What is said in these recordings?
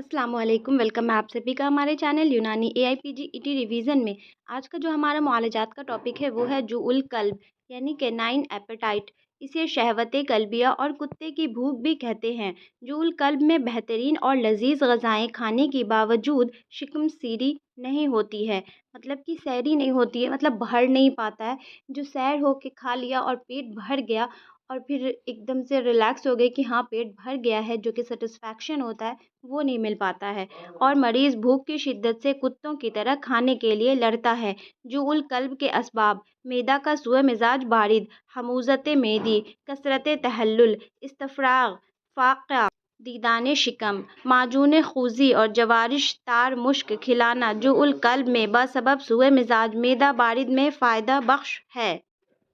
अस्सलाम वालेकुम। वेलकम है आप सभी का हमारे चैनल यूनानी AIPGET रिवीजन में। आज का जो हमारा मुआलजात का टॉपिक है वो है जुउल कल्ब यानी कैनाइन एपेटाइट। इसे शहवत कल्बिया और कुत्ते की भूख भी कहते हैं। जुउल कल्ब में बेहतरीन और लजीज गज़ाएँ खाने के बावजूद शिकम सीरी नहीं होती है, मतलब कि सैरी नहीं होती है, मतलब भर नहीं पाता है। जो सैर हो के खा लिया और पेट भर गया और फिर एकदम से रिलैक्स हो गए कि हाँ पेट भर गया है, जो कि सेटिस्फैक्शन होता है वो नहीं मिल पाता है। और मरीज़ भूख की शिद्दत से कुत्तों की तरह खाने के लिए लड़ता है। जुउल कल्ब के असबाब: मैदा का सुए मिजाज बारिद, हमूज़त मेदी, कसरत तहल्लुल, इस्तफ़राग़, फ़ाक़ा, दीदान शिकम, माजून खूज़ी और जवारिश तार मुश्क खिलाना जुउल कल्ब में बसबब सुए मिजाज मैदा बारिद में फ़ायदा बख्श है।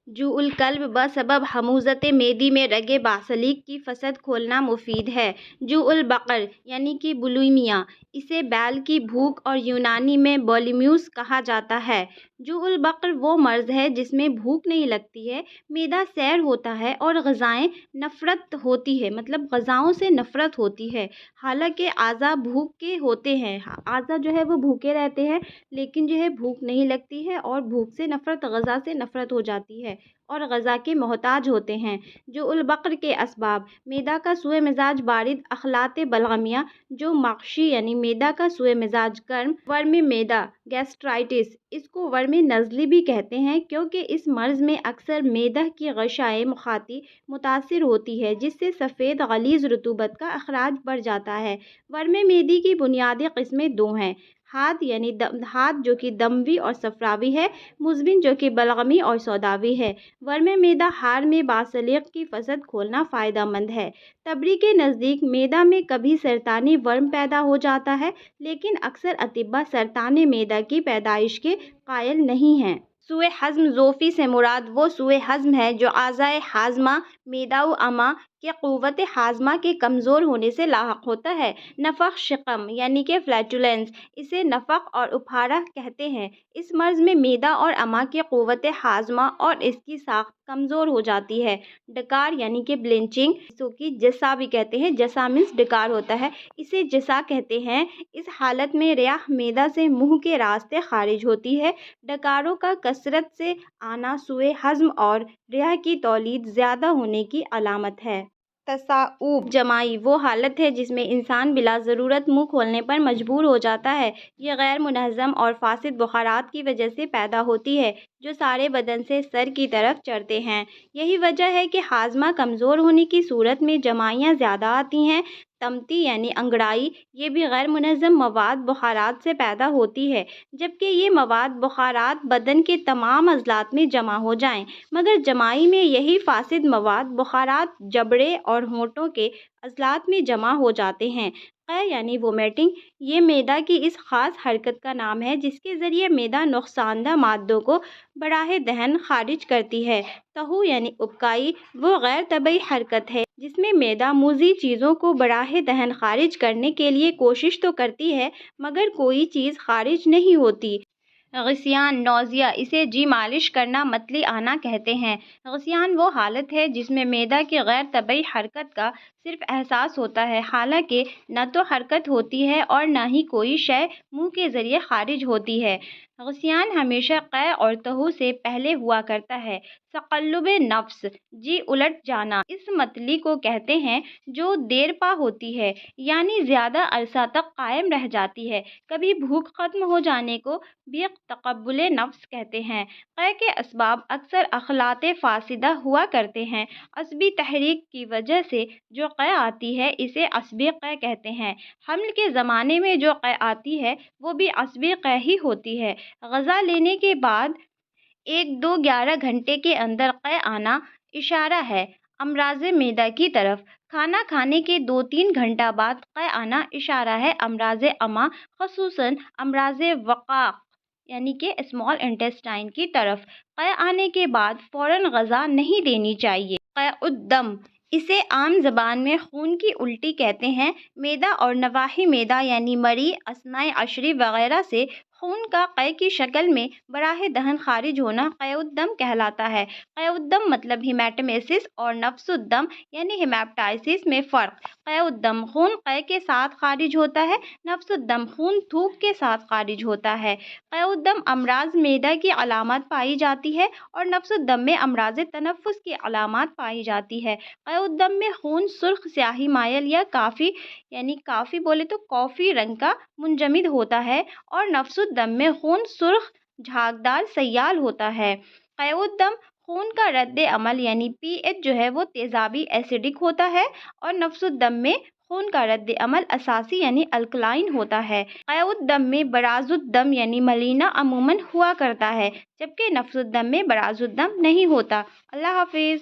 जुउल कल्ब बसबब हमूज़त मेदी में रगे बासलीक की फसद खोलना मुफीद है। जुउल बकर यानी कि बुलिमिया, इसे बैल की भूख और यूनानी में बोलिम्यूस कहा जाता है। जुउल बकर वो मर्ज़ है जिसमें भूख नहीं लगती है, मैदा सैर होता है और ग़ज़ाएँ नफ़रत होती है, मतलब ग़ज़ाओं से नफ़रत होती है। हालांकि आज़ा भूख के होते हैं, आज़ा जो है वो भूखे रहते हैं, लेकिन जो है भूख नहीं लगती है और भूख से नफ़रत, ग़ज़ा से नफ़रत हो जाती है और ग़ज़ा के मोहताज होते हैं। जुउल बकर के असबाब: मैदा का सुए मिजाज बारिद, अखलात बलगमिया, जो माशी यानी मैदा का सुए मिजाज गर्म, वर्म मैदा, गैस्ट्राइटिस, इसको वर्म नज़ली भी कहते हैं क्योंकि इस मर्ज़ में अक्सर मैदा की ग़शाए मुखाती मुतासिर होती है, जिससे सफ़ेद गलीज़ रतूबत का अखराज बढ़ जाता है। वर्म मेदी की बुनियादी किस्में दो हैं: हाद यानी हाद जो कि दमवी और सफरावी है, मुज़बिन जो कि बलगमी और सौदावी है। वर्म मैदा हार में बासलीक की फसद खोलना फ़ायदेमंद है। तबरी के नज़दीक मैदा में कभी सरतानी वर्म पैदा हो जाता है, लेकिन अक्सर अतिब्बा सरतान मैदा की पैदाइश के कायल नहीं हैं। सुए हज़्म ज़ोफ़ी से मुराद वो सुए हज़्म है जो आज़ाए हाज़मा मैदा व अमा के क़ुव्वत हाज़मा के कमज़ोर होने से लाहक होता है। नफ़ख़ शिकम यानी कि फ्लैटुलेंस, इसे नफ़ख़ और उफारा कहते हैं। इस मर्ज़ में मैदा और अमा की क़ुव्वत हाज़मा और इसकी साख्त कमज़ोर हो जाती है। डकार यानी कि ब्लिंचिंग, जिसको कि जसा भी कहते हैं, जसा मीन्स डकार होता है, इसे जसा कहते हैं। इस हालत में रियाह मैदा से मुँह के रास्ते खारिज होती है। डकारों का कसरत से आना सुए हज़्म और रियाह की तौलीद ज़्यादा होने की अलामत है। तसाऊब जमाई वो हालत है जिसमें इंसान बिला ज़रूरत मुँह खोलने पर मजबूर हो जाता है। ये गैर मुनज़्ज़म और फासिद बुखारात की वजह से पैदा होती है, जो सारे बदन से सर की तरफ चढ़ते हैं। यही वजह है कि हाज़मा कमज़ोर होने की सूरत में जमाइयाँ ज़्यादा आती हैं। तमती यानी अंगड़ाई, ये भी गैर मुनज़्ज़म मवाद बुखारात से पैदा होती है, जबकि ये मवाद बुखारात बदन के तमाम अज़लात में जमा हो जाएं, मगर जमाई में यही फासिद मवाद बुखारात जबड़े और होंठों के अज़लात में जमा हो जाते हैं। क़ै यानी वोमिटिंग, ये मैदा की इस ख़ास हरकत का नाम है जिसके ज़रिए मैदा नुकसानदा मादों को बराह दहन खारिज करती है। तहु यानी उबकाई, वो गैर तबई हरकत है जिसमें मैदा मुज़ी चीज़ों को बराह दहन खारिज करने के लिए कोशिश तो करती है, मगर कोई चीज़ खारिज नहीं होती। ग़िस्यान नौज़िया, इसे जी मालिश करना मतली आना कहते हैं। ग़िस्यान वो हालत है जिसमें मैदा की गैर तबई हरकत का सिर्फ एहसास होता है, हालांकि न तो हरकत होती है और न ही कोई शय मुंह के ज़रिए खारिज होती है। ग़िस्यान हमेशा क़ै और तहु से पहले हुआ करता है। तक़ल्लुब नफ्स, जी उलट जाना, इस मतली को कहते हैं जो देरपा होती है, यानी ज़्यादा अरसा तक कायम रह जाती है। कभी भूख ख़त्म हो जाने को भी तक़ब्बुल नफ्स कहते हैं। क़ै के असबाब अक्सर अखलात फ़ासिदा हुआ करते हैं। असबी तहरीक की वजह से जो क़ै आती है इसे असबी क़ै कहते हैं। हम्ल के ज़माने में जो क़ै आती है वो भी असबी क़ै ही होती है। ग़ज़ा लेने के बाद 1-2-11 घंटे के अंदर क़ै आना इशारा है अमराज़ मैदा की तरफ। खाना खाने के 2-3 घंटा बाद क़ै आना इशारा है अमराज़ अमा, ख़ुसूसन अमराज़ वक़ाक़ यानी कि स्मॉल इंटेस्टाइन की तरफ। क़ै आने के बाद फ़ौरन ग़ज़ा नहीं देनी चाहिए। क़ै उद्दम, इसे आम ज़बान में खून की उल्टी कहते हैं। मैदा और नवाही मैदा यानी मरी, असनाए अशरी वगैरह से خون کا قے کی شکل میں براہ دہن خارج ہونا قے الدم کہلاتا ہے۔ قے الدم مطلب ہیمیٹیمیسس اور نفس الدم یعنی ہیماپٹائسس میں فرق۔ قے الدم خون قے کے ساتھ خارج ہوتا ہے، نفس الدم خون تھوک کے ساتھ خارج ہوتا ہے۔ قے الدم امراض معدہ کی علامات پائی جاتی ہے اور نفس الدم میں امراض تنفس کی علامات پائی جاتی ہے۔ قے الدم میں خون سرخ سیاہی مائل یا کافی بولے تو کافی رنگ کا منجمد ہوتا ہے اور نفس الدم میں خون سرخ جھاگدار سیال ہوتا ہے۔ قے الدم خون کا رد عمل پی ایچ جو ہے وہ تیزابی ایسیڈک ہوتا ہے اور نفس الدم میں خون کا رد عمل اساسی الکلائن ہوتا ہے۔ قے الدم میں براز الدم ملینا عموماً ہوا کرتا ہے جبکہ نفس الدم میں براز الدم نہیں ہوتا۔ اللہ حافظ۔